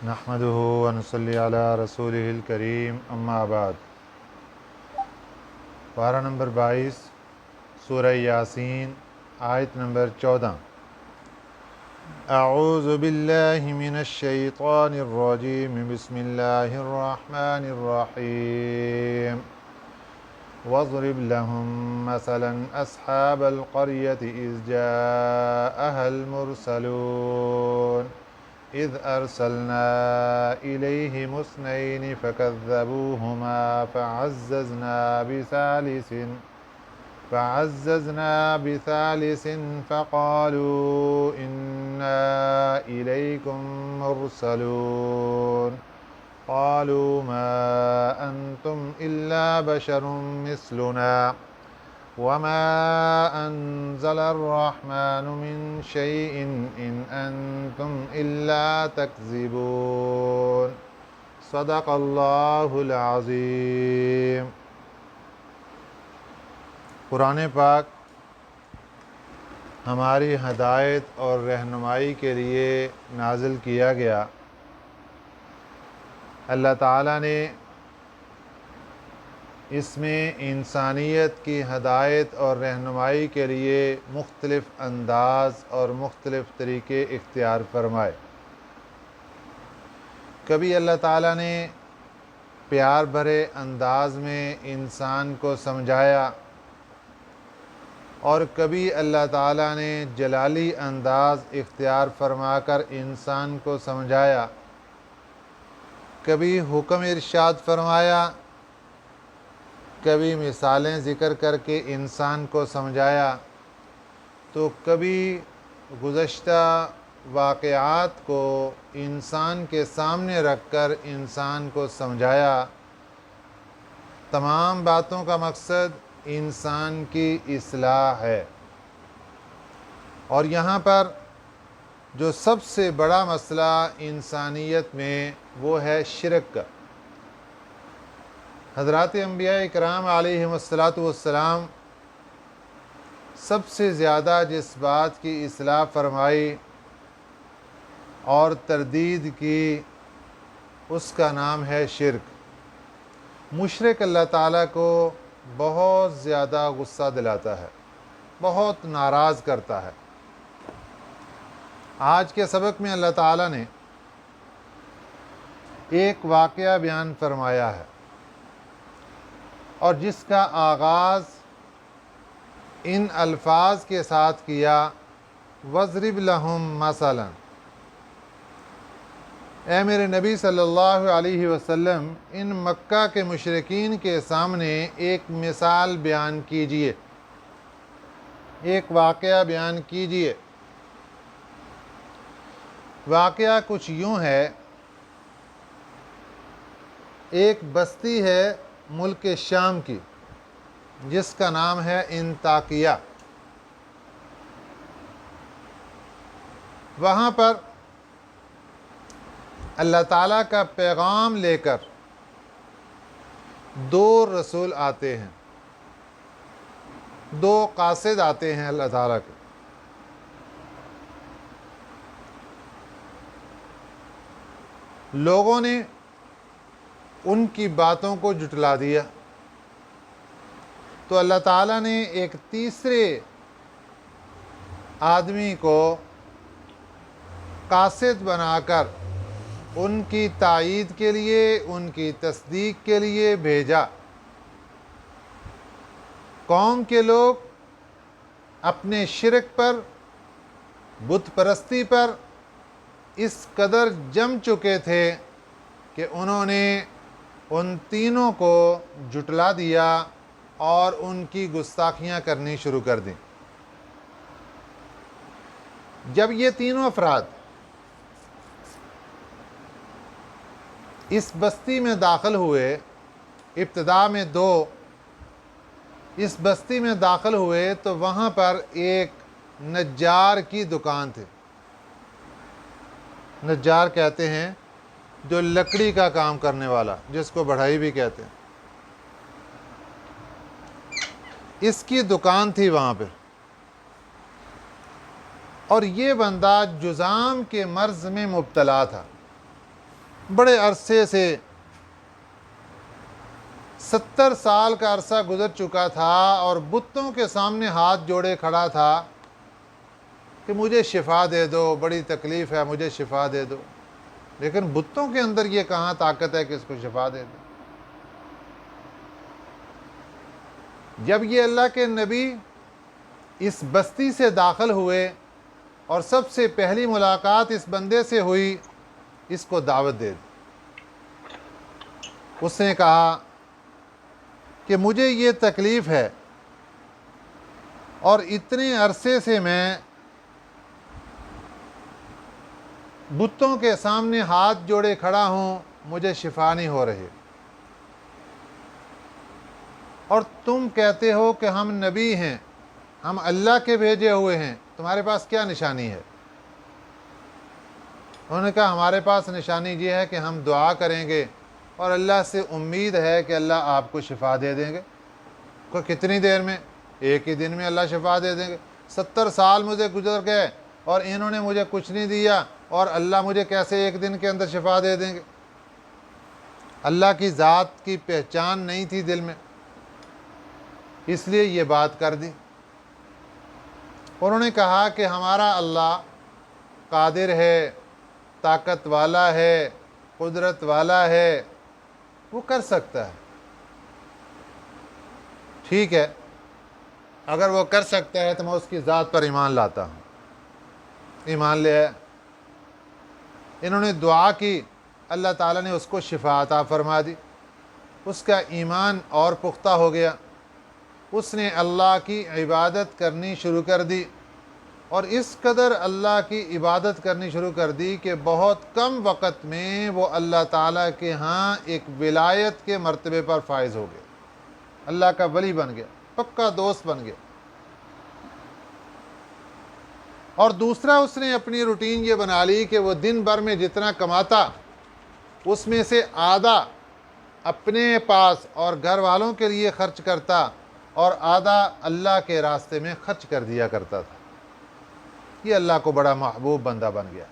نحمده ونصلي على رسوله الکریم اما بعد۔ پارہ نمبر 22 سورہ یاسین آیت نمبر 14۔ اعوذ باللہ من الشیطان الرجیم بسم اللہ الرحمن الرحیم۔ واضرب لهم مثلا اصحاب القرية اذ جاءها المرسلون اذ ارسلنا الیہم اثنین فکذبوہما فعززنا بثالث فقالوا انا الیکم مرسلون قالوا ما انتم الا بشر مثلنا وما انزل الرحمن من شيء ان انتم الا تكذبون صدق اللہ العظیم۔ قرآن پاک ہماری ہدایت اور رہنمائی کے لیے نازل کیا گیا۔ اللہ تعالیٰ نے اس میں انسانیت کی ہدایت اور رہنمائی کے لیے مختلف انداز اور مختلف طریقے اختیار فرمائے۔ کبھی اللہ تعالیٰ نے پیار بھرے انداز میں انسان کو سمجھایا، اور کبھی اللہ تعالیٰ نے جلالی انداز اختیار فرما کر انسان کو سمجھایا۔ کبھی حکم ارشاد فرمایا، کبھی مثالیں ذکر کر کے انسان کو سمجھایا، تو کبھی گزشتہ واقعات کو انسان کے سامنے رکھ کر انسان کو سمجھایا۔ تمام باتوں کا مقصد انسان کی اصلاح ہے۔ اور یہاں پر جو سب سے بڑا مسئلہ انسانیت میں وہ ہے شرک کا۔ حضرات انبیاء اکرام علیہم السلام سب سے زیادہ جس بات کی اصلاح فرمائی اور تردید کی، اس کا نام ہے شرک۔ مشرک اللہ تعالیٰ کو بہت زیادہ غصہ دلاتا ہے، بہت ناراض کرتا ہے۔ آج کے سبق میں اللہ تعالیٰ نے ایک واقعہ بیان فرمایا ہے، اور جس کا آغاز ان الفاظ کے ساتھ کیا، وَاضْرِبْ لَهُمْ مَثَلًا۔ اے میرے نبی صلی اللہ علیہ وسلم، ان مکہ کے مشرکین کے سامنے ایک مثال بیان کیجئے، ایک واقعہ بیان کیجئے۔ واقعہ کچھ یوں ہے، ایک بستی ہے ملک شام کی جس کا نام ہے انطاکیہ۔ وہاں پر اللہ تعالیٰ کا پیغام لے کر دو رسول آتے ہیں، دو قاصد آتے ہیں اللہ تعالیٰ کے۔ لوگوں نے ان کی باتوں کو جھٹلا دیا، تو اللہ تعالیٰ نے ایک تیسرے آدمی کو قاصد بنا کر ان کی تائید کے لیے، ان کی تصدیق کے لیے بھیجا۔ قوم کے لوگ اپنے شرک پر، بت پرستی پر اس قدر جم چکے تھے کہ انہوں نے ان تینوں کو جھٹلا دیا اور ان کی گستاخیاں کرنی شروع کر دیں۔ جب یہ تینوں افراد اس بستی میں داخل ہوئے، ابتدا میں دو اس بستی میں داخل ہوئے، تو وہاں پر ایک نجار کی دکان تھی۔ نجار کہتے ہیں جو لکڑی کا کام کرنے والا، جس کو بڑھائی بھی کہتے ہیں۔ اس کی دکان تھی وہاں پہ، اور یہ بندہ جذام کے مرض میں مبتلا تھا۔ بڑے عرصے سے 70 سال کا عرصہ گزر چکا تھا اور بتوں کے سامنے ہاتھ جوڑے کھڑا تھا کہ مجھے شفا دے دو، بڑی تکلیف ہے، مجھے شفا دے دو. لیکن بتوں کے اندر یہ کہاں طاقت ہے کہ اس کو شفا دے دے. جب یہ اللہ کے نبی اس بستی سے داخل ہوئے اور سب سے پہلی ملاقات اس بندے سے ہوئی، اس کو دعوت دے دی. اس نے کہا کہ مجھے یہ تکلیف ہے اور اتنے عرصے سے میں بتوں کے سامنے ہاتھ جوڑے کھڑا ہوں، مجھے شفا نہیں ہو رہی، اور تم کہتے ہو کہ ہم نبی ہیں، ہم اللہ کے بھیجے ہوئے ہیں، تمہارے پاس کیا نشانی ہے؟ انہوں نے کہا ہمارے پاس نشانی یہ ہے کہ ہم دعا کریں گے اور اللہ سے امید ہے کہ اللہ آپ کو شفا دے دیں گے. کو کتنی دیر میں؟ ایک ہی دن میں اللہ شفا دے دیں گے. 70 سال مجھے گزر گئے اور انہوں نے مجھے کچھ نہیں دیا، اور اللہ مجھے کیسے ایک دن کے اندر شفا دے دیں گے؟ اللہ کی ذات کی پہچان نہیں تھی دل میں، اس لیے یہ بات کر دی. انہوں نے کہا کہ ہمارا اللہ قادر ہے، طاقت والا ہے، قدرت والا ہے، وہ کر سکتا ہے. ٹھیک ہے، اگر وہ کر سکتا ہے تو میں اس کی ذات پر ایمان لاتا ہوں. ایمان لے آئے. انہوں نے دعا کی، اللہ تعالیٰ نے اس کو شفا عطا فرما دی. اس کا ایمان اور پختہ ہو گیا. اس نے اللہ کی عبادت کرنی شروع کر دی، اور اس قدر اللہ کی عبادت کرنی شروع کر دی کہ بہت کم وقت میں وہ اللہ تعالیٰ کے ہاں ایک ولایت کے مرتبے پر فائز ہو گیا. اللہ کا ولی بن گیا، پکا دوست بن گیا. اور دوسرا، اس نے اپنی روٹین یہ بنا لی کہ وہ دن بھر میں جتنا کماتا اس میں سے آدھا اپنے پاس اور گھر والوں کے لیے خرچ کرتا اور آدھا اللہ کے راستے میں خرچ کر دیا کرتا تھا. یہ اللہ کو بڑا محبوب بندہ بن گیا.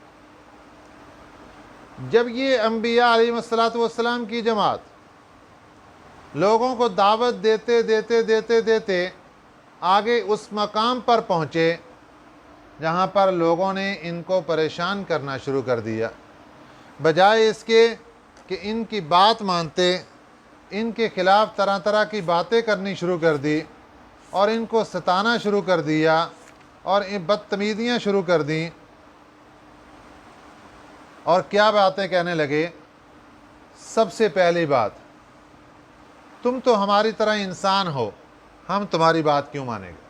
جب یہ انبیاء علیہ السلام کی جماعت لوگوں کو دعوت دیتے دیتے دیتے دیتے آگے اس مقام پر پہنچے جہاں پر لوگوں نے ان کو پریشان کرنا شروع کر دیا، بجائے اس کے کہ ان کی بات مانتے، ان کے خلاف طرح طرح کی باتیں کرنی شروع کر دی اور ان کو ستانا شروع کر دیا اور بدتمیزیاں شروع کر دیں. اور کیا باتیں کہنے لگے؟ سب سے پہلی بات، تم تو ہماری طرح انسان ہو، ہم تمہاری بات کیوں مانیں گے؟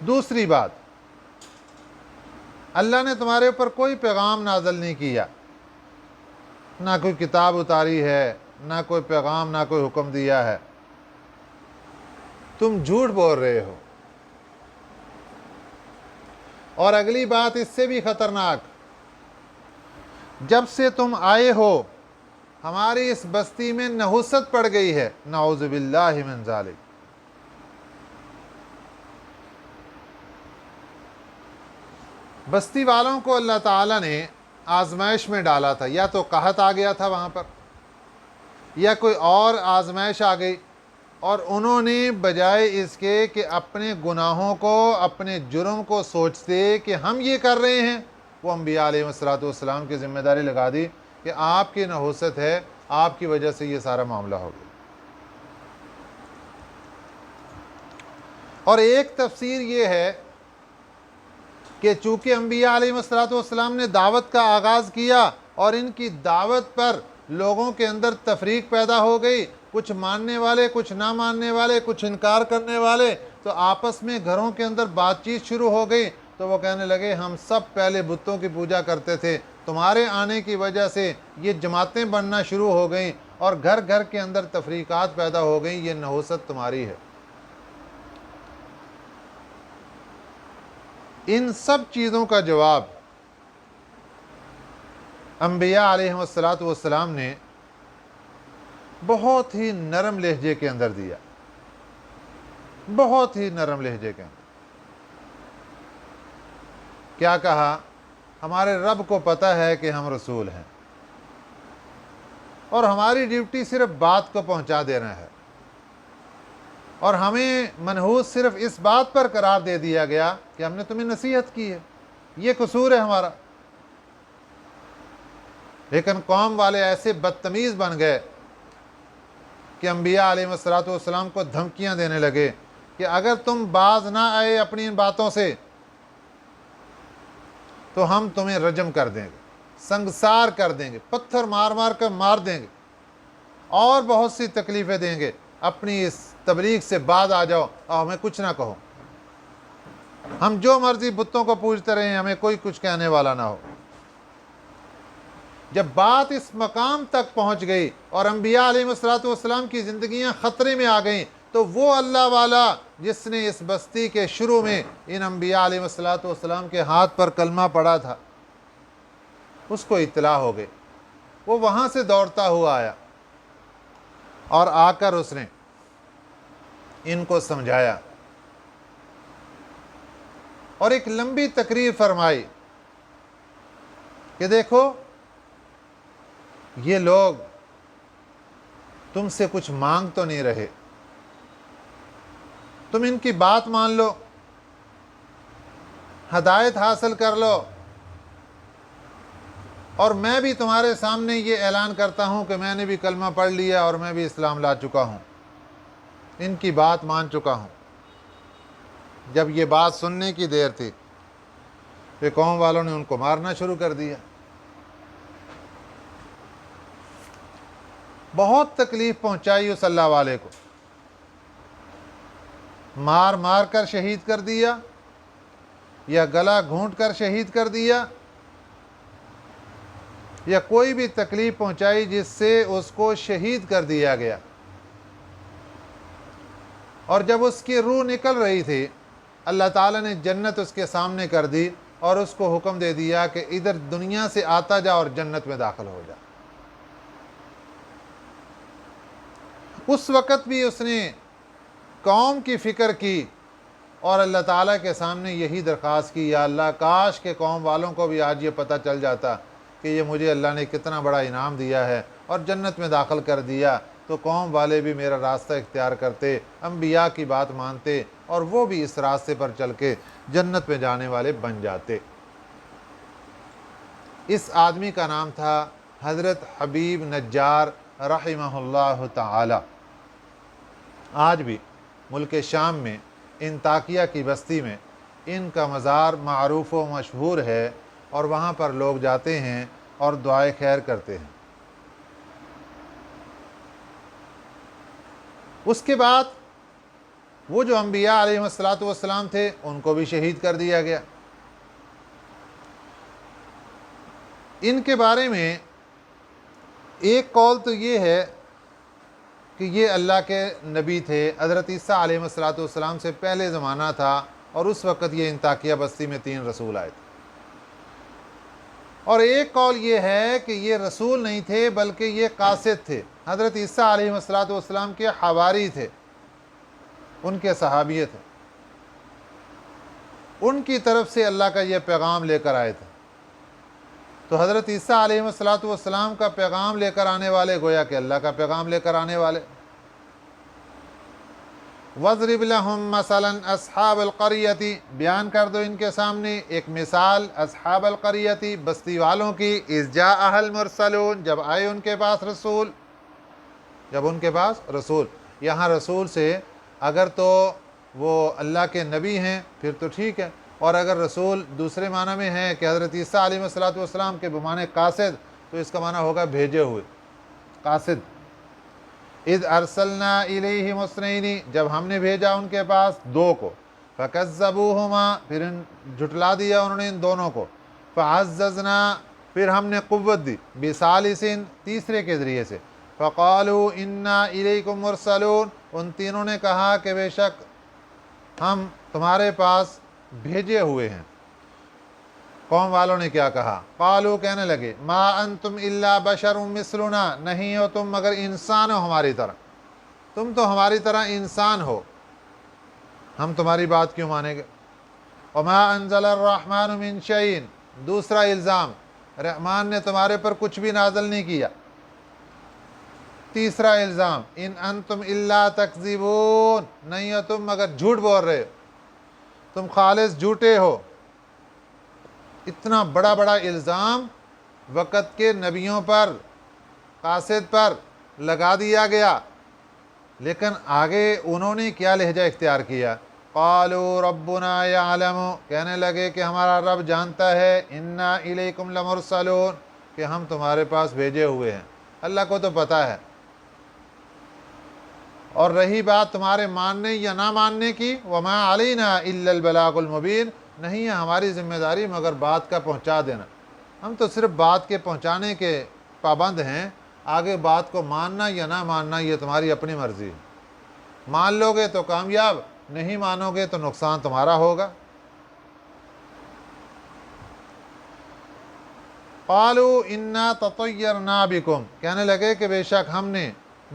دوسری بات، اللہ نے تمہارے اوپر کوئی پیغام نازل نہیں کیا، نہ کوئی کتاب اتاری ہے، نہ کوئی پیغام، نہ کوئی حکم دیا ہے، تم جھوٹ بول رہے ہو. اور اگلی بات اس سے بھی خطرناک، جب سے تم آئے ہو ہماری اس بستی میں نحوست پڑ گئی ہے، نعوذ باللہ من ذالک. بستی والوں کو اللہ تعالیٰ نے آزمائش میں ڈالا تھا، یا تو قحط آ گیا تھا وہاں پر، یا کوئی اور آزمائش آ گئی، اور انہوں نے بجائے اس کے کہ اپنے گناہوں کو، اپنے جرم کو سوچتے کہ ہم یہ کر رہے ہیں، وہ انبیاء علیہ السلام کی ذمہ داری لگا دی کہ آپ کی نحوست ہے، آپ کی وجہ سے یہ سارا معاملہ ہو گیا. اور ایک تفسیر یہ ہے کہ چونکہ انبیاء علیہ السلام نے دعوت کا آغاز کیا اور ان کی دعوت پر لوگوں کے اندر تفریق پیدا ہو گئی، کچھ ماننے والے، کچھ نہ ماننے والے، کچھ انکار کرنے والے، تو آپس میں گھروں کے اندر بات چیت شروع ہو گئی. تو وہ کہنے لگے ہم سب پہلے بتوں کی پوجا کرتے تھے، تمہارے آنے کی وجہ سے یہ جماعتیں بننا شروع ہو گئیں اور گھر گھر کے اندر تفریقات پیدا ہو گئیں، یہ نحوست تمہاری ہے. ان سب چیزوں کا جواب انبیاء علیہ السلام نے بہت ہی نرم لہجے کے اندر دیا، بہت ہی نرم لہجے کے اندر. کیا کہا ہمارے رب کو پتہ ہے کہ ہم رسول ہیں، اور ہماری ڈیوٹی صرف بات کو پہنچا دینا ہے، اور ہمیں منحوس صرف اس بات پر قرار دے دیا گیا کہ ہم نے تمہیں نصیحت کی ہے، یہ قصور ہے ہمارا۔ لیکن قوم والے ایسے بدتمیز بن گئے کہ انبیاء علیہ السلام کو دھمکیاں دینے لگے کہ اگر تم باز نہ آئے اپنی ان باتوں سے تو ہم تمہیں رجم کر دیں گے، سنگسار کر دیں گے، پتھر مار مار کر مار دیں گے، اور بہت سی تکلیفیں دیں گے۔ اپنی اس تبلیغ سے باز آ جاؤ اور ہمیں کچھ نہ کہو، ہم جو مرضی بتوں کو پوجتے رہیں، ہمیں کوئی کچھ کہنے والا نہ ہو۔ جب بات اس مقام تک پہنچ گئی اور انبیاء علیہ السلام کی زندگیاں خطرے میں آ گئیں، تو وہ اللہ والا جس نے اس بستی کے شروع میں ان انبیاء علیہ السلام کے ہاتھ پر کلمہ پڑھا تھا، اس کو اطلاع ہو گئی۔ وہ وہاں سے دوڑتا ہوا آیا اور آ کر اس نے ان کو سمجھایا اور ایک لمبی تقریر فرمائی کہ دیکھو، یہ لوگ تم سے کچھ مانگ تو نہیں رہے، تم ان کی بات مان لو، ہدایت حاصل کر لو، اور میں بھی تمہارے سامنے یہ اعلان کرتا ہوں کہ میں نے بھی کلمہ پڑھ لیا اور میں بھی اسلام لا چکا ہوں، ان کی بات مان چکا ہوں۔ جب یہ بات سننے کی دیر تھی کہ قوم والوں نے ان کو مارنا شروع کر دیا، بہت تکلیف پہنچائی اس اللہ والے کو، مار مار کر شہید کر دیا یا گلا گھونٹ کر شہید کر دیا، یا کوئی بھی تکلیف پہنچائی جس سے اس کو شہید کر دیا گیا۔ اور جب اس کی روح نکل رہی تھی، اللہ تعالیٰ نے جنت اس کے سامنے کر دی اور اس کو حکم دے دیا کہ ادھر دنیا سے آتا جا اور جنت میں داخل ہو جا۔ اس وقت بھی اس نے قوم کی فکر کی اور اللہ تعالیٰ کے سامنے یہی درخواست کی، یا اللہ کاش کہ قوم والوں کو بھی آج یہ پتہ چل جاتا کہ یہ مجھے اللہ نے کتنا بڑا انعام دیا ہے اور جنت میں داخل کر دیا، تو قوم والے بھی میرا راستہ اختیار کرتے، انبیاء کی بات مانتے، اور وہ بھی اس راستے پر چل کے جنت میں جانے والے بن جاتے۔ اس آدمی کا نام تھا حضرت حبیب نجار رحمہ اللہ تعالی۔ آج بھی ملک شام میں انطاکیہ کی بستی میں ان کا مزار معروف و مشہور ہے، اور وہاں پر لوگ جاتے ہیں اور دعائے خیر کرتے ہیں۔ اس کے بعد وہ جو انبیاء علیہ السلام تھے ان کو بھی شہید کر دیا گیا۔ ان کے بارے میں ایک قول تو یہ ہے کہ یہ اللہ کے نبی تھے، حضرت عیسیٰ علیہ السلام سے پہلے زمانہ تھا، اور اس وقت یہ انطاکیہ بستی میں 3 رسول آئے تھے۔ اور ایک قول یہ ہے کہ یہ رسول نہیں تھے بلکہ یہ قاصد تھے، حضرت عیسیٰ علیہ السلام کے حواری تھے، ان کے صحابی تھے، ان کی طرف سے اللہ کا یہ پیغام لے کر آئے تھے۔ تو حضرت عیسیٰ علیہ السلام کا پیغام لے کر آنے والے گویا کہ اللہ کا پیغام لے کر آنے والے۔ وَاضْرِبْ لَهُمْ مَثَلًا أَصْحَابَ الْقَرْيَةِ، بیان کر دو ان کے سامنے ایک مثال اصحاب القریتی، بستی والوں کی، اِذْ جَاءَهَا الْمُرْسَلُونَ، جب آئے ان کے پاس رسول، جب ان کے پاس رسول۔ یہاں رسول سے اگر تو وہ اللہ کے نبی ہیں پھر تو ٹھیک ہے، اور اگر رسول دوسرے معنی میں ہے کہ حضرت عیسیٰ علیہ السلام کے بمعنی قاصد، تو اس کا معنی ہوگا بھیجے ہوئے، قاصد۔ اذ ارسلنا الیہم اثنین، جب ہم نے بھیجا ان کے پاس 2 کو، فکذبوہما، پھر جھٹلا دیا انہوں نے ان دونوں کو، فعززنا، پھر ہم نے قوت دی، بثالث، تیسرے کے ذریعے سے، فقالوا انا الیکم مرسلون، ان تینوں نے کہا کہ بے شک ہم تمہارے پاس بھیجے ہوئے ہیں۔ قوم والوں نے کیا کہا؟ قالوا، کہنے لگے، ما انتم الا بشر مثلنا، نہیں ہو تم مگر انسان ہو ہماری طرح، تم تو ہماری طرح انسان ہو، ہم تمہاری بات کیوں مانیں گے؟ وما انزل الرحمن من شیء، دوسرا الزام رحمان نے تمہارے پر کچھ بھی نازل نہیں کیا۔ تیسرا الزام ان انتم الا تکذبون، نہیں ہو تم مگر جھوٹ بول رہے ہو، تم خالص جھوٹے ہو۔ اتنا بڑا بڑا الزام وقت کے نبیوں پر، قاصد پر لگا دیا گیا، لیکن آگے انہوں نے کیا لہجہ اختیار کیا؟ قالوا ربنا یعلم، کہنے لگے کہ ہمارا رب جانتا ہے، انا الیکم لمرسلون، کہ ہم تمہارے پاس بھیجے ہوئے ہیں، اللہ کو تو پتہ ہے۔ اور رہی بات تمہارے ماننے یا نہ ماننے کی، وما علینا الا البلاغ المبین، نہیں ہے ہماری ذمہ داری مگر بات کا پہنچا دینا، ہم تو صرف بات کے پہنچانے کے پابند ہیں، آگے بات کو ماننا یا نہ ماننا یہ تمہاری اپنی مرضی ہے، مان لو گے تو کامیاب، نہیں مانو گے تو نقصان تمہارا ہوگا۔ قالوا انا تطیرنا بکم، کہنے لگے کہ بے شک ہم نے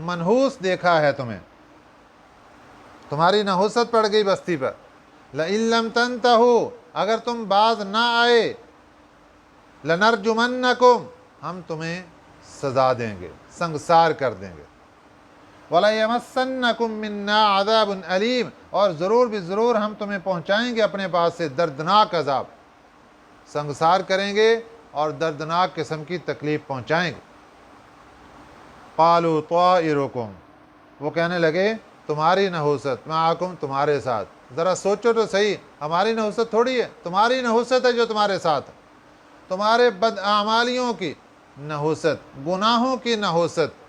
منحوس دیکھا ہے تمہیں، تمہاری نحوست پڑ گئی بستی پر۔ لئن لم تنتہوا، اگر تم باز نہ آئے، لنرجمنکم، ہم تمہیں سزا دیں گے، سنگسار کر دیں گے۔ وَلَيَمَسَّنَّكُم مِّنَّا عَذَابٌ أَلِيمٌ، اور ضرور بھی ضرور ہم تمہیں پہنچائیں گے اپنے پاس سے دردناک عذاب، سنگسار کریں گے اور دردناک قسم کی تکلیف پہنچائیں گے۔ قالوا طائرکم، وہ کہنے لگے تمہاری نحوست معکم، تمہارے ساتھ، ذرا سوچو تو صحیح، ہماری نحوست تھوڑی ہے، تمہاری نحوست ہے جو تمہارے ساتھ ہے، تمہارے بدعمالیوں کی نحوست، گناہوں کی نحوست،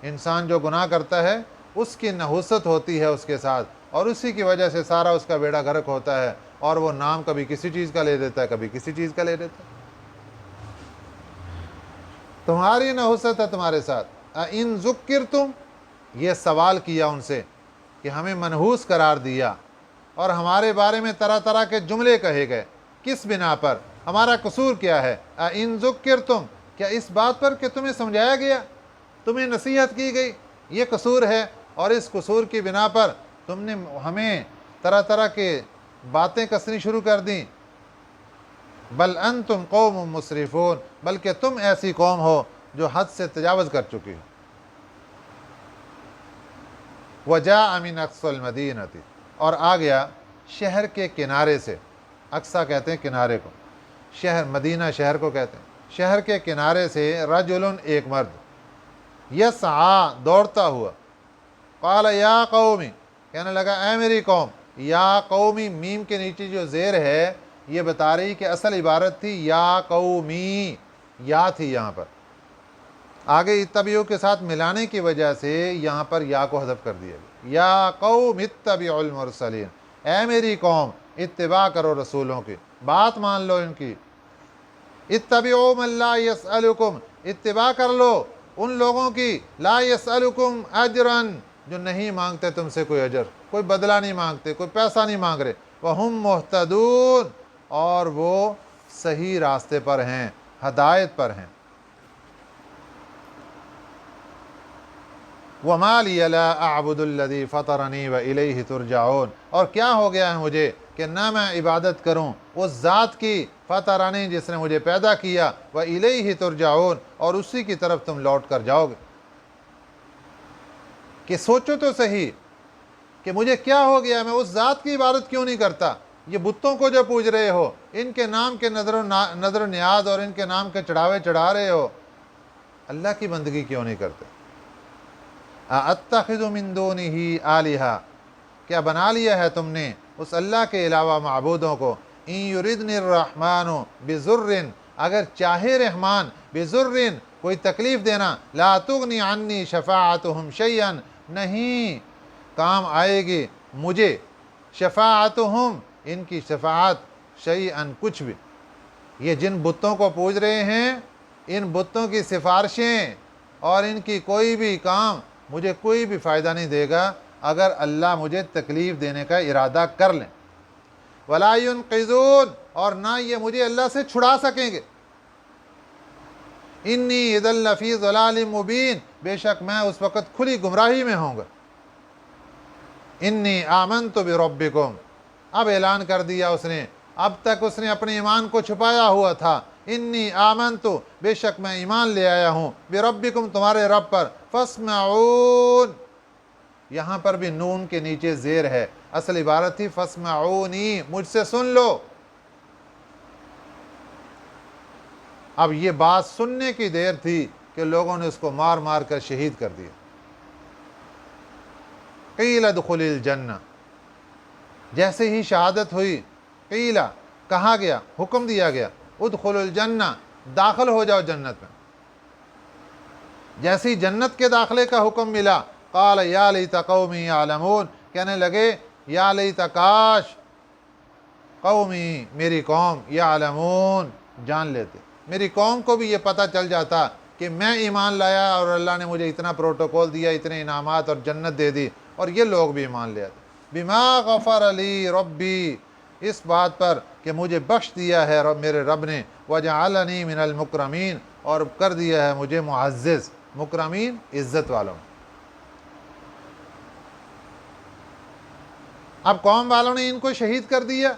انسان جو گناہ کرتا ہے اس کی نحوست ہوتی ہے اس کے ساتھ، اور اسی کی وجہ سے سارا اس کا بیڑا غرق ہوتا ہے، اور وہ نام کبھی کسی چیز کا لے دیتا ہے، کبھی کسی چیز کا لے دیتا ہے۔ تمہاری نحوست ہے تمہارے ساتھ۔ ان ذکرتم، یہ سوال کیا ان سے کہ ہمیں منحوس قرار دیا اور ہمارے بارے میں طرح طرح کے جملے کہے گئے، کس بنا پر؟ ہمارا قصور کیا ہے؟ ان ذکرتم، کیا اس بات پر کہ تمہیں سمجھایا گیا، تمہیں نصیحت کی گئی، یہ قصور ہے، اور اس قصور کی بنا پر تم نے ہمیں طرح طرح کے باتیں کسنی شروع کر دیں؟ بل انتم قوم مسرفون، بلکہ تم ایسی قوم ہو جو حد سے تجاوز کر چکی ہو۔ وجاء من اقصى المدینۃ، اور آ گیا شہر کے کنارے سے، اقصیٰ کہتے ہیں کنارے کو، شہر مدینہ شہر کو کہتے ہیں، شہر کے کنارے سے رجل، ایک مرد، یسعی، دوڑتا ہوا، قال یا قومی، کہنے لگا اے میری قوم، یا قومی، میم کے نیچے جو زیر ہے یہ بتا رہی کہ اصل عبارت تھی یا قومی، یا تھی یہاں پر، آگے اتبعوا کے ساتھ ملانے کی وجہ سے یہاں پر یا کو حذف کر دیا گیا، یا قوم اتبعوا المرسلین، اے میری قوم اتباع کرو رسولوں کی، بات مان لو ان کی، اتبعوا من لا یسألکم، اتباع کر لو ان لوگوں کی، لا یسألکم اجرا، جو نہیں مانگتے تم سے کوئی اجر، کوئی بدلہ نہیں مانگتے، کوئی پیسہ نہیں مانگ رہے، وہم مہتدون، اور وہ صحیح راستے پر ہیں، ہدایت پر ہیں۔ وَمَا لِيَ لَا أَعْبُدُ الَّذِي فَطَرَنِي وَإِلَيْهِ تُرْجَعُونَ، اور کیا ہو گیا ہے مجھے کہ نہ میں عبادت کروں اس ذات کی، فطرنی، جس نے مجھے پیدا کیا، وَإِلَيْهِ تُرْجَعُونَ، اور اسی کی طرف تم لوٹ کر جاؤ گے۔ کہ سوچو تو صحیح کہ مجھے کیا ہو گیا، میں اس ذات کی عبادت کیوں نہیں کرتا؟ یہ بتوں کو جو پوج رہے ہو، ان کے نام کے نظر و نیاز اور ان کے نام کے چڑھاوے چڑھا رہے ہو، اللہ کی بندگی کیوں نہیں کرتے؟ اَأَتَّخِذُ مِن دُونِهِ آلِهَةً، کیا بنا لیا ہے تم نے اس اللہ کے علاوہ معبودوں کو؟ اِن يُرِدْنِ الرَّحْمَنُ بِضُرٍّ، اگر چاہے رحمان، بِضُرٍّ، کوئی تکلیف دینا، لَا تُغْنِ عَنِّي شَفَاعَتُهُمْ شَيْئًا، نہیں کام آئے گی مجھے، شفاعتہم، ان کی شفاعت، شیئن، کچھ بھی۔ یہ جن بتوں کو پوج رہے ہیں، ان بتوں کی سفارشیں اور ان کی کوئی بھی کام مجھے کوئی بھی فائدہ نہیں دے گا اگر اللہ مجھے تکلیف دینے کا ارادہ کر لیں۔ وَلَا يُنْقِذُونَ، اور نہ یہ مجھے اللہ سے چھڑا سکیں گے۔ انی اذا لفی ضلال مبین، بے شک میں اس وقت کھلی گمراہی میں ہوں گا۔ انی آمنت بربکم، اب اعلان کر دیا اس نے، اب تک اس نے اپنے ایمان کو چھپایا ہوا تھا. انی آمنتو، بے شک میں ایمان لے آیا ہوں، بربکم، تمہارے رب پر، فاسمعون. یہاں پر بھی نون کے نیچے زیر ہے، اصل عبارت تھی فاسمعونی، مجھ سے سن لو. اب یہ بات سننے کی دیر تھی کہ لوگوں نے اس کو مار مار کر شہید کر دیا. قیل ادخل الجنہ، جیسے ہی شہادت ہوئی، قیل، کہا گیا، حکم دیا گیا، ادخل الجنہ، داخل ہو جاؤ جنت میں. جیسے ہی جنت کے داخلے کا حکم ملا، قال یا لیت قومی یعلمون، کہنے لگے یا لیت، کاش، قومی، میری قوم، یعلمون، جان لیتے، میری قوم کو بھی یہ پتہ چل جاتا کہ میں ایمان لایا اور اللہ نے مجھے اتنا پروٹوکول دیا، اتنے انعامات اور جنت دے دی، اور یہ لوگ بھی ایمان لے آتے. بما غفر لی ربی، اس بات پر کہ مجھے بخش دیا ہے میرے رب نے، وجعلنی من المکرمین، اور کر دیا ہے مجھے معزز. مکرمین، عزت والوں. اب قوم والوں نے ان کو شہید کر دیا،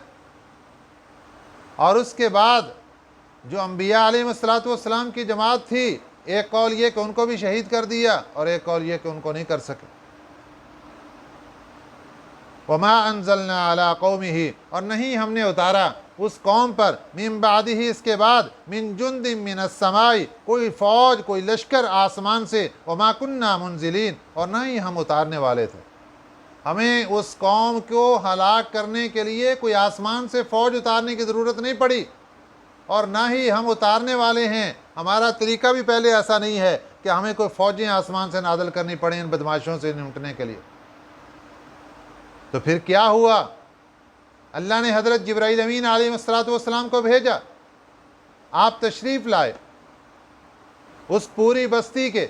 اور اس کے بعد جو انبیاء علیہ السلام کی جماعت تھی، ایک قول یہ کہ ان کو بھی شہید کر دیا، اور ایک قول یہ کہ ان کو نہیں کر سکے. وما انزلنا علی قومہ، اور نہیں ہم نے اتارا اس قوم پر، من بعدہ، اس کے بعد، من جند من السماء، کوئی فوج، کوئی لشکر آسمان سے، وما کننا منزلین، اور نہ ہی ہم اتارنے والے تھے. ہمیں اس قوم کو ہلاک کرنے کے لیے کوئی آسمان سے فوج اتارنے کی ضرورت نہیں پڑی، اور نہ ہی ہم اتارنے والے ہیں. ہمارا طریقہ بھی پہلے ایسا نہیں ہے کہ ہمیں کوئی فوجیں آسمان سے نازل کرنی پڑیں ان بدماشوں سے نمٹنے کے لیے. تو پھر کیا ہوا؟ اللہ نے حضرت جبرائیل امین علیہ السلام کو بھیجا، آپ تشریف لائے، اس پوری بستی کے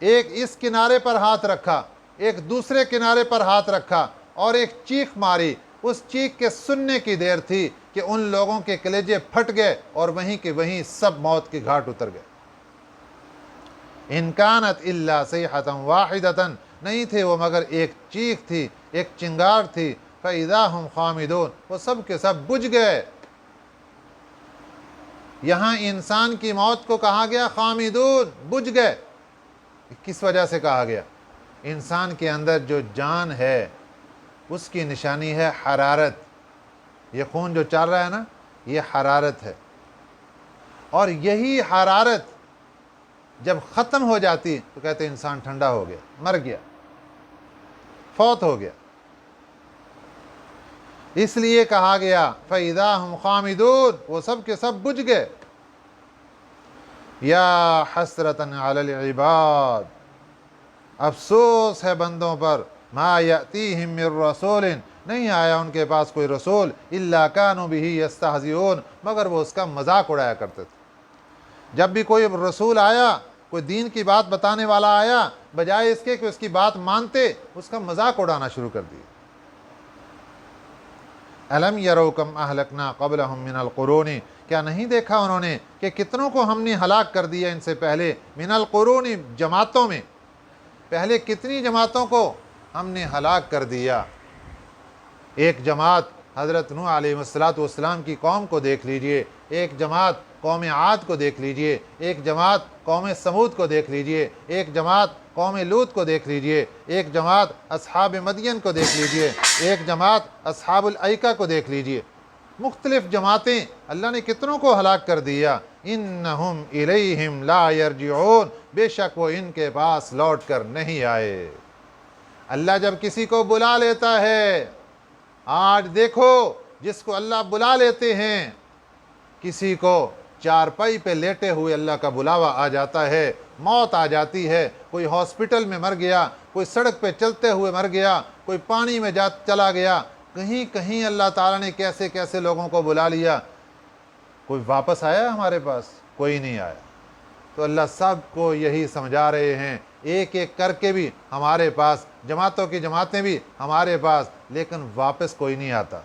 ایک اس کنارے پر ہاتھ رکھا، ایک دوسرے کنارے پر ہاتھ رکھا، اور ایک چیخ ماری. اس چیخ کے سننے کی دیر تھی کہ ان لوگوں کے کلیجے پھٹ گئے، اور وہیں کے وہیں سب موت کے گھاٹ اتر گئے. ان کانت الا صیحۃ واحدۃ، نہیں تھے وہ مگر ایک چیخ تھی، ایک چنگار تھی. فاذا هم خامدون، وہ سب کے سب بجھ گئے. یہاں انسان کی موت کو کہا گیا خامدون، بجھ گئے. کس وجہ سے کہا گیا؟ انسان کے اندر جو جان ہے اس کی نشانی ہے حرارت. یہ خون جو چل رہا ہے نا، یہ حرارت ہے، اور یہی حرارت جب ختم ہو جاتی تو کہتے ہیں انسان ٹھنڈا ہو گیا، مر گیا، فوت ہو گیا. اس لیے کہا گیا فَإِذَا هُمْ خَامِدُونَ، وہ سب کے سب بجھ گئے. یا حسرتاً علی العباد، افسوس ہے بندوں پر، ما یأتیہم من رسول، نہیں آیا ان کے پاس کوئی رسول، الا کانوا بہ یستہزئون، مگر وہ اس کا مذاق اڑایا کرتے تھے. جب بھی کوئی رسول آیا، کوئی دین کی بات بتانے والا آیا، بجائے اس کے کہ اس کی بات مانتے، اس کا مذاق اڑانا شروع کر دیا. الم یروا کم اہلکنا قبلہم من القرون، کیا نہیں دیکھا انہوں نے کہ کتنوں کو ہم نے ہلاک کر دیا ان سے پہلے، من القرون، جماعتوں میں. پہلے کتنی جماعتوں کو ہم نے ہلاک کر دیا. ایک جماعت حضرت نوح علیہ السلام کی قوم کو دیکھ لیجئے، ایک جماعت قوم عاد کو دیکھ لیجئے، ایک جماعت قوم سمود کو دیکھ لیجئے، ایک جماعت قوم لوط کو دیکھ لیجئے، ایک جماعت اصحاب مدین کو دیکھ لیجئے، ایک جماعت اصحاب الایکہ کو دیکھ لیجئے. مختلف جماعتیں، اللہ نے کتنوں کو ہلاک کر دیا. انہم الیہم لا یرجعون، بے شک وہ ان کے پاس لوٹ کر نہیں آئے. اللہ جب کسی کو بلا لیتا ہے، آج دیکھو جس کو اللہ بلا لیتے ہیں، کسی کو چارپائی پہ لیٹے ہوئے اللہ کا بلاوا آ جاتا ہے، موت آ جاتی ہے. کوئی ہاسپٹل میں مر گیا، کوئی سڑک پہ چلتے ہوئے مر گیا، کوئی پانی میں چلا گیا، کہیں کہیں اللہ تعالیٰ نے کیسے کیسے لوگوں کو بلا لیا. کوئی واپس آیا ہمارے پاس؟ کوئی نہیں آیا. تو اللہ سب کو یہی سمجھا رہے ہیں، ایک ایک کر کے بھی ہمارے پاس، جماعتوں کی جماعتیں بھی ہمارے پاس، لیکن واپس کوئی نہیں آتا.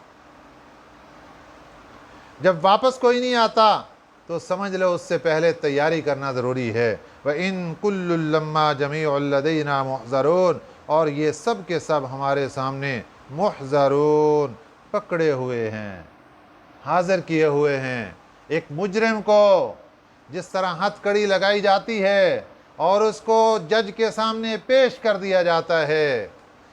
جب واپس کوئی نہیں آتا تو سمجھ لو اس سے پہلے تیاری کرنا ضروری ہے. وَإِن كُلٌّ لَمَّا جَمِيعٌ لَدَيْنَا مُحْضَرُونَ، اور یہ سب کے سب ہمارے سامنے محضرون، پکڑے ہوئے ہیں. حاضر کیے ہوئے ہیں۔ ایک مجرم کو جس طرح ہتھ کڑی لگائی جاتی ہے اور اس کو جج کے سامنے پیش کر دیا جاتا ہے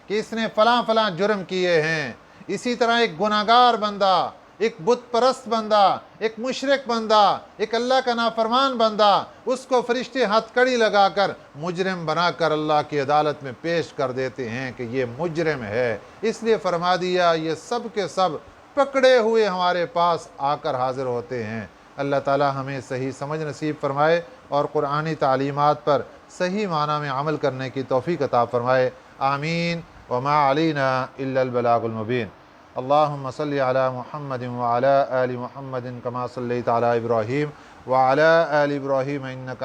کہ اس نے فلاں فلاں جرم کیے ہیں، اسی طرح ایک گناہگار بندہ، ایک بت پرست بندہ، ایک مشرک بندہ، ایک اللہ کا نافرمان بندہ، اس کو فرشتے ہتھ کڑی لگا کر مجرم بنا کر اللہ کی عدالت میں پیش کر دیتے ہیں کہ یہ مجرم ہے۔ اس لیے فرما دیا یہ سب کے سب پکڑے ہوئے ہمارے پاس آ کر حاضر ہوتے ہیں۔ اللہ تعالی ہمیں صحیح سمجھ نصیب فرمائے اور قرآنی تعلیمات پر صحیح معنی میں عمل کرنے کی توفیق عطا فرمائے۔ آمین۔ وما علینا الا البلاغ المبین۔ اللہم صلی علی محمد وعلی آل محمد کما صلیت علی ابراہیم وعلی آل ابراہیم انک